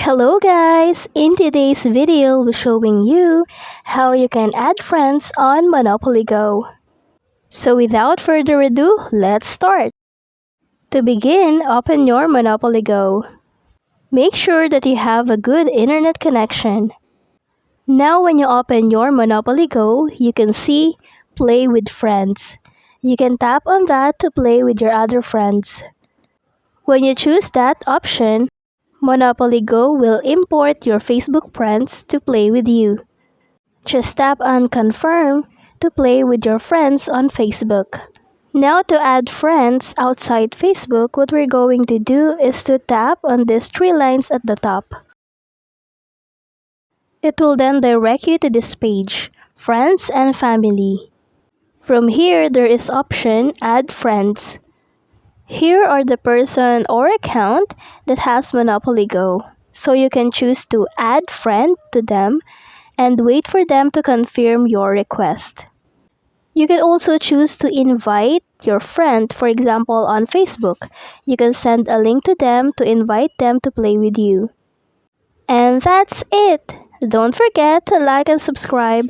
Hello guys! In today's video, we're showing you how you can add friends on Monopoly Go. So without further ado, let's start! To begin, open your Monopoly Go. Make sure that you have a good internet connection. Now when you open your Monopoly Go, you can see Play with Friends. You can tap on that to play with your other friends. When you choose that option, Monopoly Go will import your Facebook friends to play with you. Just tap on Confirm to play with your friends on Facebook. Now to add friends outside Facebook, what we're going to do is to tap on these three lines at the top. It will then direct you to this page, Friends and Family. From here, there is option Add Friends. Here are the person or account that has Monopoly Go. So you can choose to add friend to them and wait for them to confirm your request. You can also choose to invite your friend, for example on Facebook. You can send a link to them to invite them to play with you. And that's it! Don't forget to like and subscribe.